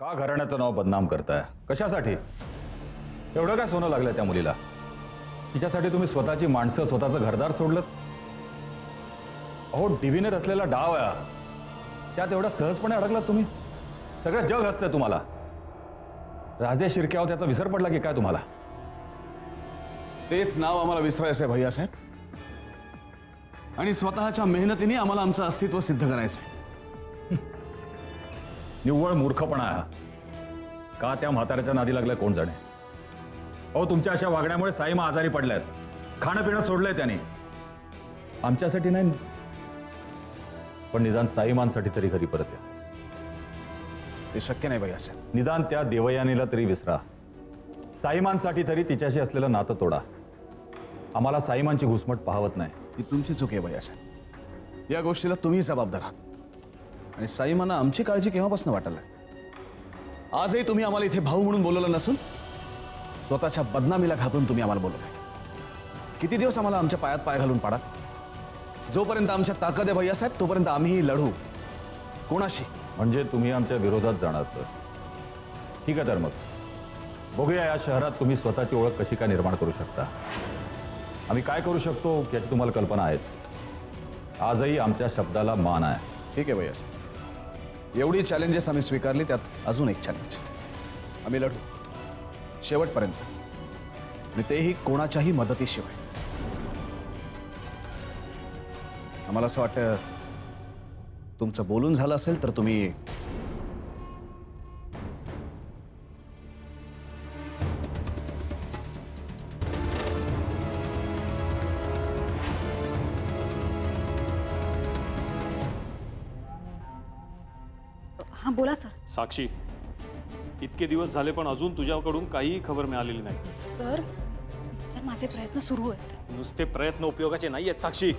का घराण्याचं नाव बदनाम करताय? कशासाठी? एवढं काय सोनं लागलं त्या मुलीला? तिच्यासाठी तुम्ही स्वतःची माणसं, स्वतःचं घरदार सोडलं? अहो, टीव्हीने रचलेला डाव आहे, त्यात एवढा सहजपणे अडकलात तुम्ही? सगळं जग हसतंय तुम्हाला. राजे शिर्क्यावर त्याचा विसर पडला की काय तुम्हाला? तेच नाव आम्हाला विसरायचंय भैयासाहेब, आणि स्वतःच्या मेहनतीने आम्हाला आमचं अस्तित्व सिद्ध करायचंय. निव्वळ मूर्खपणा आहे. का त्या म्हाताऱ्याच्या नादी लागलाय कोण जाणे? अहो, तुमच्या अशा वागण्यामुळे साईमा आजारी पडल्यात. खाणं पिणं सोडलंय त्याने. आमच्यासाठी नाही, पण निदान साईमांसाठी तरी घरी परत या. ते शक्य नाही भैयासाहेब. निदान त्या देवयानीला तरी विसरा. साईमांसाठी तरी तिच्याशी असलेलं नातं तोडा. आम्हाला साईमांची घुसमट पाहवत नाही. ही तुमची चूक आहे भैयासाहेब. या गोष्टीला तुम्ही जबाबदार आहात. आणि साईमांना आमची काळजी केव्हापासून वाटायला? आजही तुम्ही आम्हाला इथे भाऊ म्हणून बोलवलं नसून स्वतःच्या बदनामीला घाबरून तुम्ही आम्हाला बोलवलंय. किती दिवस आम्हाला आमच्या पायात पाय घालून पाडाल? जोपर्यंत आमच्या ताकद आहे भैयासाहेब, तोपर्यंत आम्हीही लढू. कोणाशी? म्हणजे तुम्ही आमच्या विरोधात जाणार तर ठीक आहे. तर मग बघूया या शहरात तुम्ही स्वतःची ओळख कशी काय निर्माण करू शकता. आम्ही काय करू शकतो याची तुम्हाला कल्पना आहेच. आजही आमच्या शब्दाला मान आहे. ठीक आहे भैयासाहेब. एवढी चॅलेंजेस आम्ही स्वीकारली, त्यात अजून एक चॅलेंज. आम्ही लढू शेवटपर्यंत, आणि तेही कोणाच्याही मदतीशिवाय. आम्हाला असं वाटतं तुमचं बोलून झालं असेल तर तुम्ही हां बोला सर. साक्षी, इतके दिवस झाले पण अजून तुझ्याकडून काहीही खबर मिळालेली नाही. सर माझे प्रयत्न सुरू आहेत. नुसते प्रयत्न उपयोगाचे नाही आहेत Sakshi.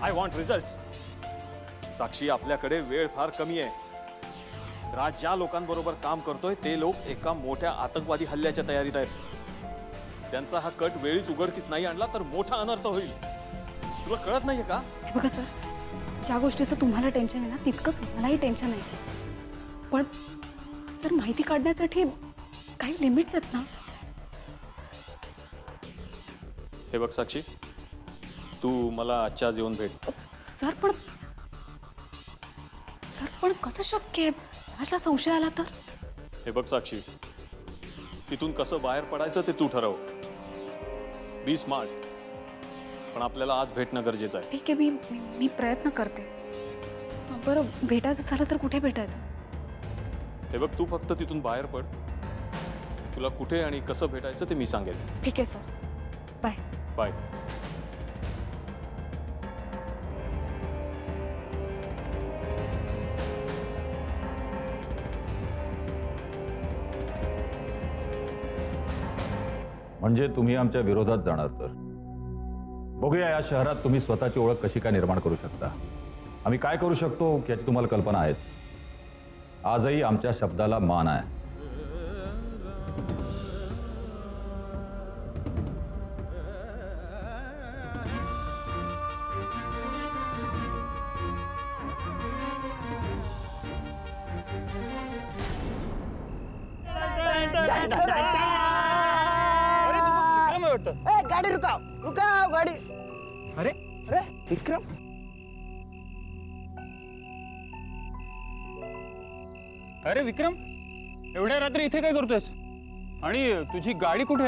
I want results. Sakshi, आपल्याकडे वेळ फार कमी आहे. राज ज्या लोकांबरोबर काम करतोय ते लोक एका मोठ्या आतंकवादी हल्ल्याच्या तयारीत आहेत. त्यांचा हा कट वेळीच उघडकीस नाही आणला तर मोठा अनर्थ होईल. तुला कळत नाहीये का? हे बघा सर, ज्या गोष्टीचं तुम्हाला टेन्शन आहे ना, तितकंच मलाही टेन्शन आहे. पण सर, माहिती काढण्यासाठी काही लिमिट्स आहेत ना. हे बघ साक्षी, तू मला आजच्या आज येऊन भेट. सर पण कसं शक्य आहे? राजला संशय आला तर? हे बघ साक्षी, तिथून कसं बाहेर पडायचं ते तू ठरव. बी स्मार्ट. पण आपल्याला आज भेटणं गरजेचं आहे. ठीक आहे, मी प्रयत्न करते. बरं, भेटायचं झालं तर कुठे भेटायचं? हे बघ, तू फक्त तिथून बाहेर पड. तुला कुठे आणि कसं भेटायचं ते मी सांगेन. ठीक आहे सर. Bye bye. म्हणजे तुम्ही आमच्या विरोधात जाणार तर बघूया या शहरात तुम्ही स्वतःची ओळख कशी काय निर्माण करू शकता. आम्ही काय करू शकतो याची तुम्हाला कल्पना आहेच. आजही आमच्या शब्दाला मान आहे. गाड़ी रुकाओ रुकाओ गाड़ी. अरे अरे विक्रम, अरे विक्रम, एवढ्या रात्री इथे काय करतोयस? आणि तुझी गाडी कुठे?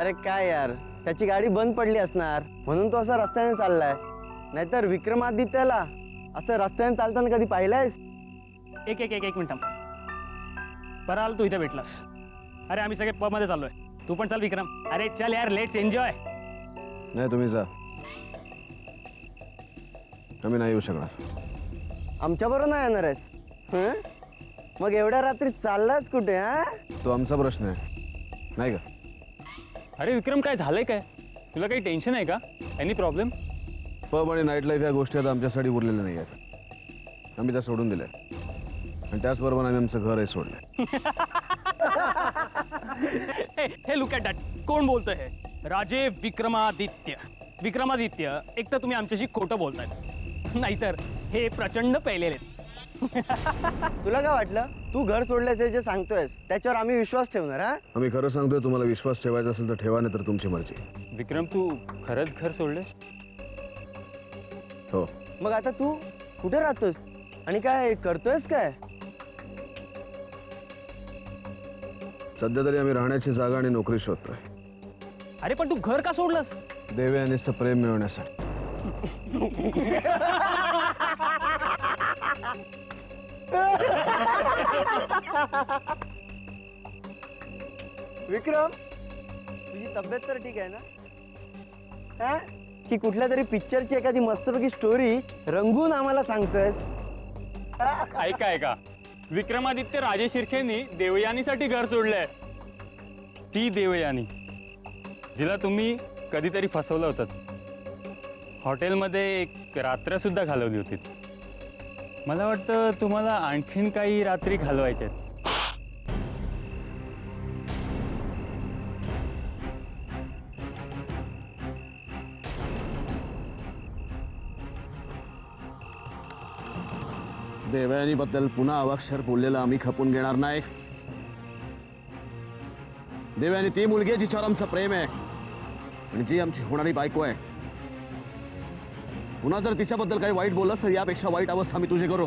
अरे काय यार, त्याची गाडी बंद पडली असणार म्हणून तो असा रस्त्याने चाललाय. नाहीतर विक्रमादित्याला असं रस्त्याने चालताना कधी पाहिलंयस? एक एक एक एक मिनिट. बरं आलं तू इथे भेटलास. अरे आम्ही सगळे पब मध्ये चाललोय. तू पण चल विक्रम. अरे चल यार, लेट्स एन्जॉय. नाही, तुम्ही जा. आम्ही नाही येऊ शकणार. आमच्या बरोबर नाही येणार आहेस? मग एवढ्या रात्री चाललास कुठे? तो आमचा प्रश्न आहे, नाही का? अरे विक्रम, काय झालंय? काय तुला काही टेन्शन आहे का? Any problem? पब आणि नाईट लाईफ या गोष्टी आता आमच्यासाठी उरलेल्या नाही आहेत. आम्ही त्या सोडून दिल्या, आणि त्याचबरोबर आम्ही आमचं घरही सोडलंय. हे लुक ॲट दॅट. कोण बोलतोय हे? राजे विक्रमादित्य. विक्रमादित्य, एक तर तुम्ही आमच्याशी खोटं बोलताय, नाहीतर हे प्रचंड पेलेले. तुला काय वाटलं तू घर सोडल्यास हे जे सांगतोयस त्याच्यावर आम्ही विश्वास ठेवणार हा? आम्ही खरं सांगतोय, तुम्हाला विश्वास ठेवायचा असेल तर ठेवा, नाही तर तुमची मर्जी. विक्रम तू खरंच घर सोडलेस? हो. मग आता तू कुठे राहतोस आणि काय करतोयस काय? सध्या तरी आम्ही राहण्याची जागा आणि नोकरी शोधतोय. अरे पण तू घर का सोडलंस? देवयानीचं प्रेम मिळवण्यासाठी. विक्रम तुझी तब्येत तर ठीक आहे ना? हा? की कुठल्या तरी पिक्चरची एखादी मस्तपैकी स्टोरी रंगून आम्हाला सांगतोयस? ऐका ऐका, विक्रमादित्य राजे शिर्केंनी देवयानीसाठी घर सोडलंय. ती देवयानी जिला तुम्ही कधीतरी फसवलं होतं. हॉटेलमध्ये एक रात्र सुद्धा घालवली होती. मला वाटतं तुम्हाला आणखीन काही रात्री घालवायच्या आहेत. देवयानीबद्दल पुन्हा अवाक्षर बोललेलं आम्ही खपून घेणार नाही. देवयानी ती मुलगी आहे जिच्यावर आमचं प्रेम आहे आणि जी आमची होणारी बायको आहे. पुन्हा जर तिच्याबद्दल काही वाईट बोललं तर यापेक्षा वाईट अवस्था आम्ही तुझी करू.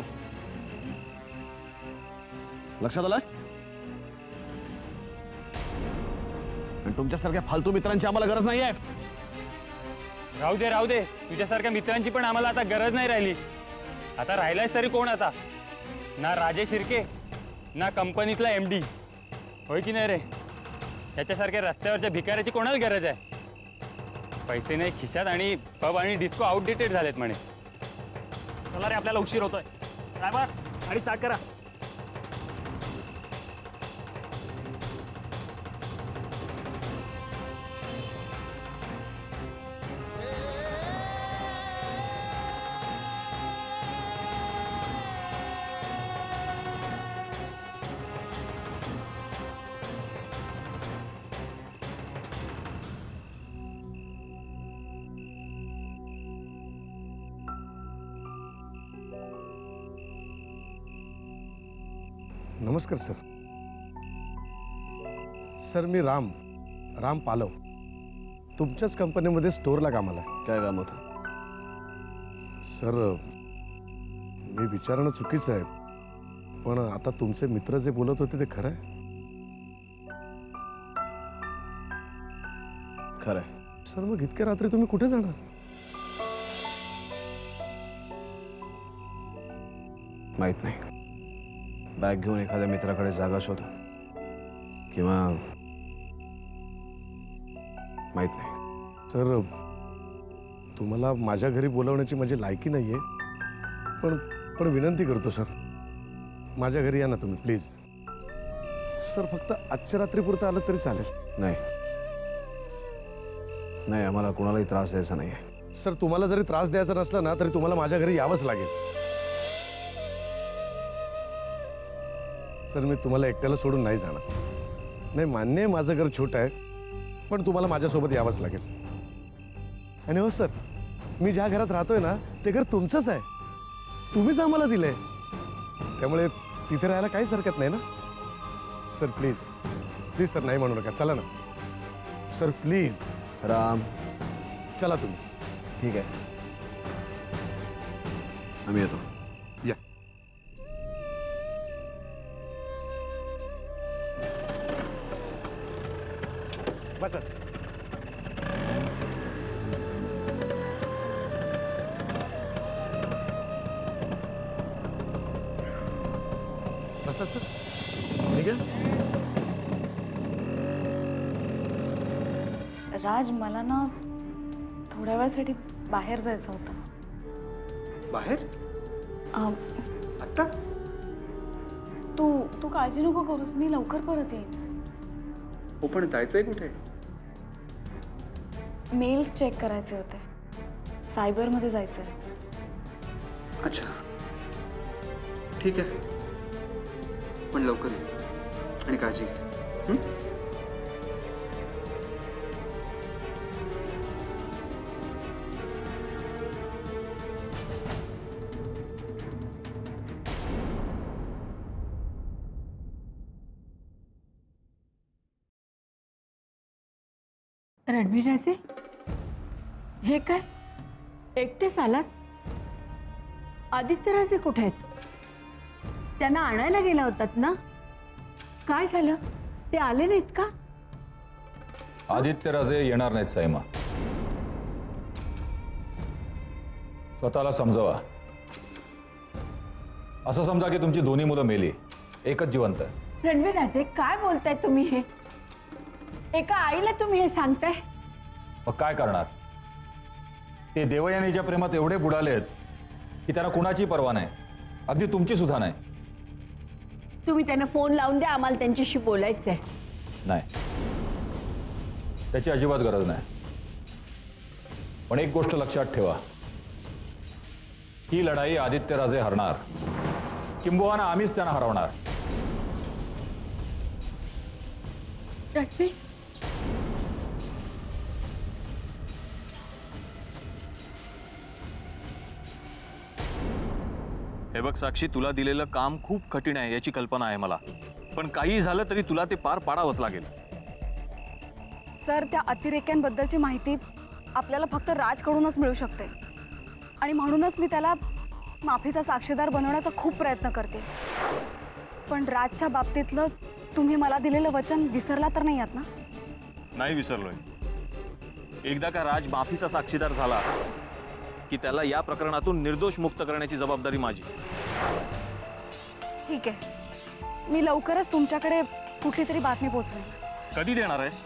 लक्षात आलं? आणि तुमच्यासारख्या फालतू मित्रांची आम्हाला गरज नाहीये. राहू दे राहू दे, तुझ्यासारख्या मित्रांची पण आम्हाला आता गरज नाही राहिली. आता राहिलायच तरी कोण आता? ना राजे शिर्के, ना कंपनीतला MD. होय की नाही रे? त्याच्यासारख्या रस्त्यावरच्या भिकाऱ्याची कोणाला गरज आहे? पैसे नाही खिशात आणि पब आणि डिस्को आउटडेटेड झालेत म्हणे. चला रे, आपल्याला उशीर होतोय. ड्रायव्हर गाडी स्टार्ट करा. नमस्कार सर. सर मी राम पालव, तुमच्याच कंपनीमध्ये स्टोअरला कामाला आहे. काय काम होतं? सर मी विचारणं चुकीचं आहे, पण आता तुमचे मित्र जे बोलत होते ते खरं आहे? खरं आहे. सर मग इतक्या रात्री तुम्ही कुठे जाणार? माहित नाही. बॅग घेऊन एखाद्या मित्राकडे जागा शोध किंवा माहित नाही. सर तुम्हाला माझ्या घरी बोलवण्याची माझी लायकी नाही आहे, पण विनंती करतो सर, माझ्या घरी या ना तुम्ही प्लीज. सर फक्त आजच्या रात्रीपुरतं आलं तरी चालेल. नाही नाही, आम्हाला कोणालाही त्रास द्यायचा नाही आहे. सर तुम्हाला जरी त्रास द्यायचा नसला ना तरी तुम्हाला माझ्या घरी यावंच लागेल. सर मी तुम्हाला एकट्याला सोडून नाही जाणार. नाही मान्य आहे माझं घर छोटं आहे, पण तुम्हाला माझ्यासोबत यावंच लागेल. आणि हो सर, मी ज्या घरात राहतोय ना ते घर तुमचंच आहे, तुम्हीच आम्हाला दिलंय, त्यामुळे तिथे राहायला काहीच हरकत नाही ना. सर प्लीज प्लीज सर, नाही म्हणू नका. चला ना सर प्लीज. राम चला तुम्ही. ठीक आहे, आम्ही येतो. या. बस बसतात सर. ठीक आहे. राज, मला ना थोड्या वेळासाठी बाहेर जायचं होतं. बाहेर? अं, आत्ता? तू काळजी नको करूस, मी लवकर परत येईन. हो पण जायचंय कुठे? मेल्स चेक करायचे होते, सायबरमध्ये जायचं आहे. अच्छा ठीक आहे, पण लवकर ये आणि काळजी घे. हं? रणवीराचे हे काय एकटेच आलात? आदित्यराजे कुठे आहेत? त्यांना आणायला गेला होतात ना? काय झालं? ते आले नाहीत का? आदित्यराजे येणार नाहीत साईमा. स्वतःला समजवा. असं समजा की तुमची दोन्ही मुलं मेली, एकच जिवंत आहे. रणवीराजे काय बोलताय तुम्ही? हे एका आईला तुम्ही हे सांगताय? मग काय करणार? ते देवयानीच्या प्रेमात एवढे बुडालेत की त्यांना कुणाची पर्वा नाही, अगदी तुमची सुद्धा नाही. तुम्ही त्यांना फोन लावून द्या, आम्हाला त्यांच्याशी बोलायचंय. नाही, त्याची अजिबात गरज नाही. पण एक गोष्ट लक्षात ठेवा, ही लढाई आदित्यराजे हरणार, किंबहुना आम्हीच त्यांना हरवणार. रणवीर, हे बघ साक्षी, तुला दिलेलं काम खूप कठीण आहे याची कल्पना आहे मला, पण काही झालं तरी तुला ते पार पाडावंच लागेल. सर, त्या अतिरेक्यांबद्दलची माहिती आपल्याला फक्त राजकडूनच मिळू शकते आणि म्हणूनच मी त्याला माफीचा साक्षीदार बनवण्याचा खूप प्रयत्न करते. पण राजच्या बाबतीतलं तुम्ही मला दिलेलं वचन विसरला तर नाही आहात ना? नाही विसरलोय. एकदा का राज माफीचा साक्षीदार झाला की त्याला या प्रकरणातून निर्दोष मुक्त करण्याची जबाबदारी माझी. ठीक आहे, मी लवकरच तुमच्याकडे कुठली तरी बातमी पोहोचवेन. कधी देणार आहेस?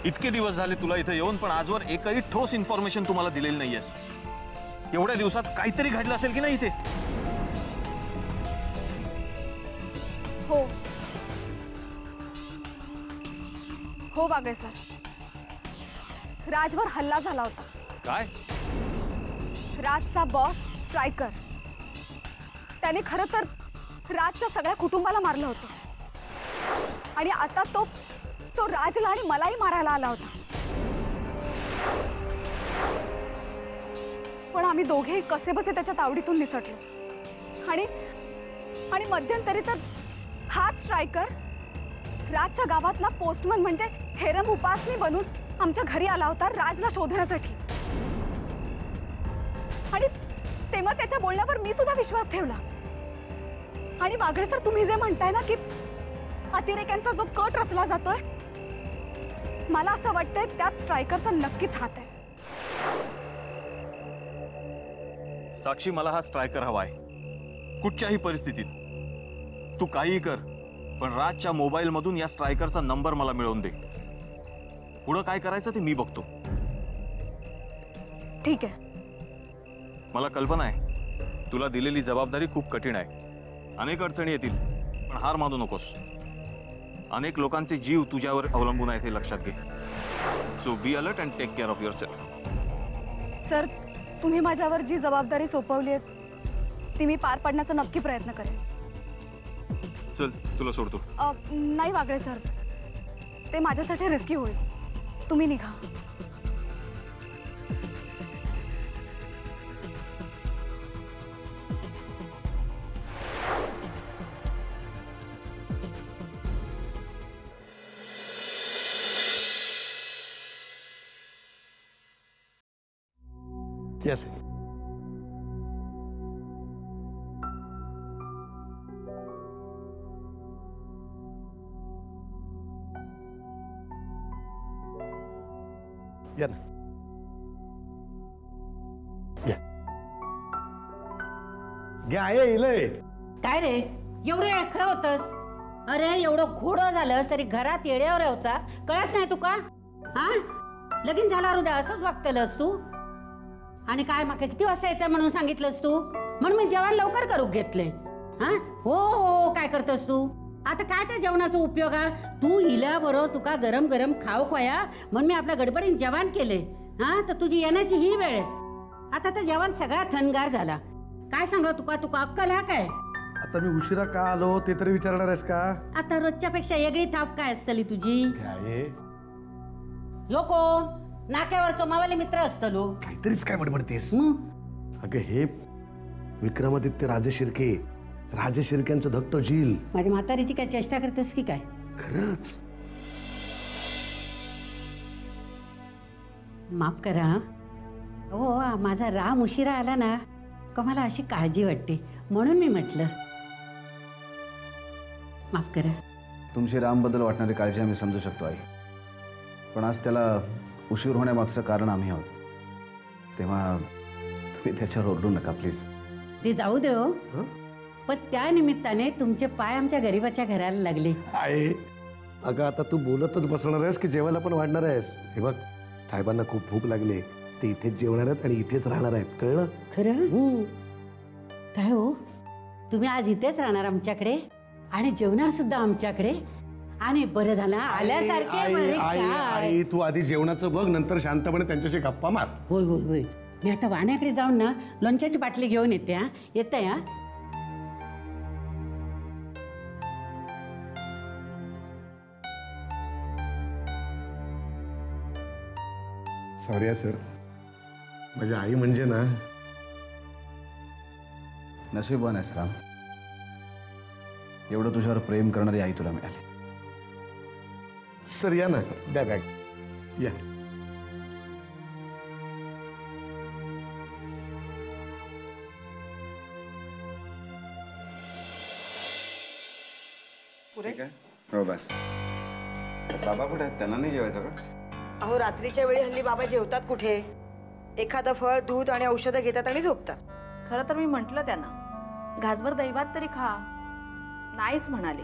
इतके दिवस झाले तुला इथे येऊन, पण आजवर एकही ठोस इन्फॉर्मेशन तुम्हाला दिलेली नाहीयेस. एवढ्या दिवसात काहीतरी घडलं असेल की नाही इथे? हो हो बागडे सर, राजवर हल्ला झाला होता. काय? राजचा बॉस स्ट्रायकर, त्याने खरं तर राजच्या सगळ्या कुटुंबाला मारलं होतं आणि आता तो राजला आणि मलाही मारायला आला होता. पण आम्ही दोघेही कसेबसे त्याच्या तावडीतून निसटलो आणि मध्यंतरी तर हाच स्ट्रायकर राजच्या गावातला पोस्टमन म्हणजे हेरम उपासनी बनून आमच्या घरी आला होता राजला शोधण्यासाठी. आणि तेव्हा त्याच्या बोलण्यावर मी सुद्धा विश्वास ठेवला. आणि वागळे सर, तुम्ही जे म्हणताय ना की अतिरेक्यांचा जो कट रचला जातोय, मला असं वाटतंय त्यात स्ट्रायकरचा नक्कीच हात आहे. साक्षी, मला हा स्ट्रायकर हवाय कुठच्याही परिस्थितीत. तू काहीही कर, पण राजच्या मोबाईल मधून या स्ट्रायकरचा नंबर मला मिळवून दे. पुढं काय करायचं ते मी बघतो. ठीक आहे. मला कल्पना आहे तुला दिलेली जबाबदारी खूप कठीण आहे. अनेक अडचणी येतील, पण हार मानू नकोस. अनेक लोकांचे जीव तुझ्यावर अवलंबून आहेत हे लक्षात घे. So be alert and take care of yourself. Sir, तुम्ही माझ्यावर जी जबाबदारी सोपवली आहे ती मी पार पाडण्याचा नक्की प्रयत्न करेन. चल, तुला सोडतो. नाही वागळे सर, ते माझ्यासाठी रिस्की होईल. तुम्ही निघा. यस. या ना. या. घ्या, येईल. काय रे एवढं खेळ होतस? अरे एवढं घोडं झालं तरी घरात येड्यावर यावचा कळत नाही तुका? हा, लगीन झाल्यावर उद्या असंच वागतेलस तू? आणि काय मागे किती वाजता येते म्हणून सांगितलंस तू, म्हणून मी जेवण लवकर करू घेतले. हा हो हो, काय करतस तू आता? काय त्या जेवणाचा उपयोग आहे? तू इल्याबरोबर तुका गरम गरम खाऊ खोया म्हणून मी आपल्या गडबडीने जेवण केले. हा, तर तुझी येण्याची ही वेळ आहे. आता तर जेवण सगळा थंडगार झाला. काय सांगा तुका अक्कल हा काय? आता मी उशिरा का आलो ते तरी विचारणार आहेस का? आता रोजच्या पेक्षा वेगळी थाप काय असतली तुझी? काय यो कोण? नाक्यावरचो मावाले मित्र असतलो. काहीतरीच काय बडबडतेस? अगं हे विक्रमादित्य राजे शिर्के, राजे शिर्क्यांचं धक्तो झील. माझ्या म्हातारीची काय चेष्टा करतेस की काय? खरंच माफ करा हं. हो माझा राम उशिरा आला ना का मला अशी काळजी वाटते म्हणून मी म्हटलं माफ करा. तुमची रामबद्दल वाटणारी काळजी आम्ही समजू शकतो आई, पण आज त्याला उशीर होण्यामागचं कारण आम्ही आहोत, तेव्हा तुम्ही त्याच्यावर ओरडू नका प्लीज. ते जाऊ दे हो, पण त्या निमित्ताने तुमचे पाय आमच्या गरीबाच्या घराला लागले. आहे अगं, आता तू बोलतच बसणार आहेस की जेवायला पण वाढणार आहेस? हे बघ, साहेबांना खूप भूक लागली, ते इथेच जेवणार आहेत आणि इथेच राहणार आहेत, कळलं? खरं काय हो, तुम्ही आज इथेच राहणार आमच्याकडे आणि जेवणार सुद्धा आमच्याकडे? आणि बरं झालं आल्यासारखे आई, बरे आई, काय. आई, तू आधी जेवणाचं बघ, नंतर शांतपणे त्यांच्याशी गप्पा मार. होय होय होय, मी आता वाण्याकडे जाऊन ना लोणच्याची बाटली घेऊन येते. हा येते. हा सॉरी सर, माझी आई म्हणजे ना नशीबवान आहेस राम, एवढं तुझ्यावर प्रेम करणारी आई तुला मिळाली. सर या ना, द्या बॅग या. हो बस. बाबा कुठे आहेत? त्यांना नाही जेवायचं का? अहो रात्रीच्या वेळी हल्ली बाबा जेवतात कुठे? एखादं फळ दूध आणि औषधं घेतात आणि झोपतात. खरं तर मी म्हटलं त्यांना घासभर दैवात तरी खा, नाहीच म्हणाले.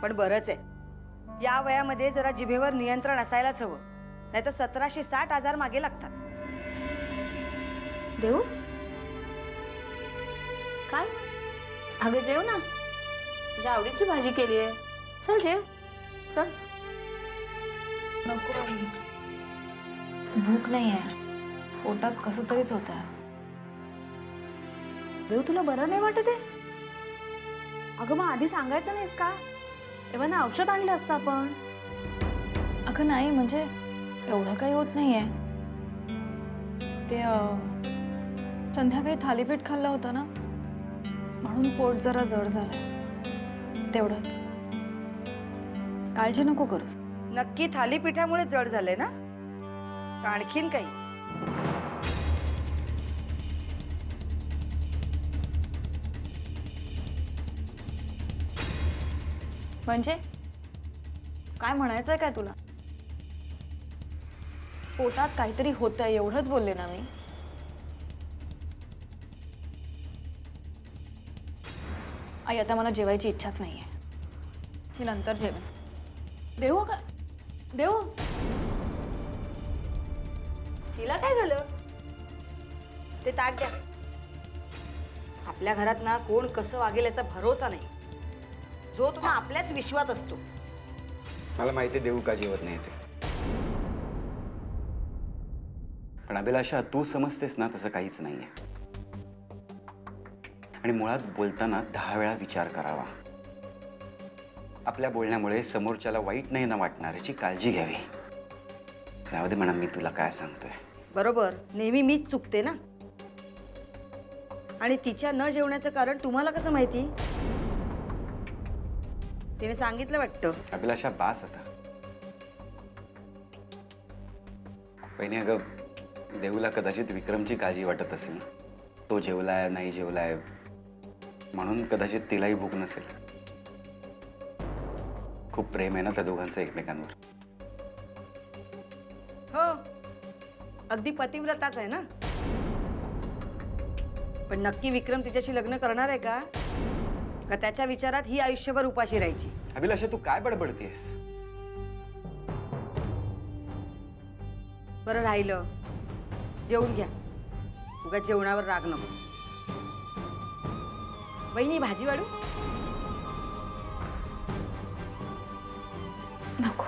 पण बरंच आहे, या वयामध्ये जरा जिभेवर नियंत्रण असायलाच हवं, नाहीतर 1760 आजार मागे लागतात. देऊ काय? अगं जेव ना, तुझ्या आवडीची भाजी केली आहे, चल जेव चल. नको आई, भूक नाही आहे, पोटात कसं तरीच होत आहे. देव तुला बरं नाही वाटत आहे? अगं मग आधी सांगायचं नाहीस का? तेव्हा ना औषध आणलं असतं आपण. अगं नाही, म्हणजे एवढं काही होत नाहीये. ते संध्याकाळी थालीपीठ खाल्लं होतं ना, म्हणून पोट जरा जड झालंय, तेवढंच. काळजी नको करूस. नक्की थालीपीठामुळे जड झालंय ना, का आणखीन काही? म्हणजे काय म्हणायचंय काय तुला? पोटात काहीतरी होतंय एवढंच बोलले ना मी. आई आता मला जेवायची इच्छाच नाहीये, मी नंतर जेवेन. देऊ का देऊ? तिला काय झालं? ते ताट द्या. आपल्या घरात ना कोण कसं वागेल याचा भरोसा नाही, जो तुम्हा आपल्याच विश्वात असतो. मला माहिती देऊ का जेवत नाही ते, पण अभिलाषा तू समजतेस ना तसं काहीच नाहीये. आणि मुळात बोलताना 10 वेळा विचार करावा. आपल्या बोलण्यामुळे समोरच्याला वाईट नाही ना वाटणार याची काळजी घ्यावी. त्यामध्ये म्हणा मी तुला काय सांगतोय. बरोबर, नेहमी मीच चुकते ना. आणि तिच्या न जेवण्याचं कारण तुम्हाला कसं माहिती? तिने सांगितलं वाटतं. अभिलाषा बास आता. पहिने अगं देऊला कदाचित विक्रमची काळजी वाटत असेल, तो जेवलाय नाही जेवलाय म्हणून कदाचित तिलाही भूक नसेल. खूप प्रेम आहे ना त्या दोघांचं एकमेकांवर. हो, अगदी पतिव्रताच आहे ना. पण नक्की विक्रम तिच्याशी लग्न करणार आहे का? का त्याच्या विचारात ही आयुष्यभर उपाशी राहायची? अभिलाषा तू काय बडबडतेस? बरं राहिलं, जेवून घ्या. उगाच जेवणावर राग नको. वहिनी भाजी वाढू? नको.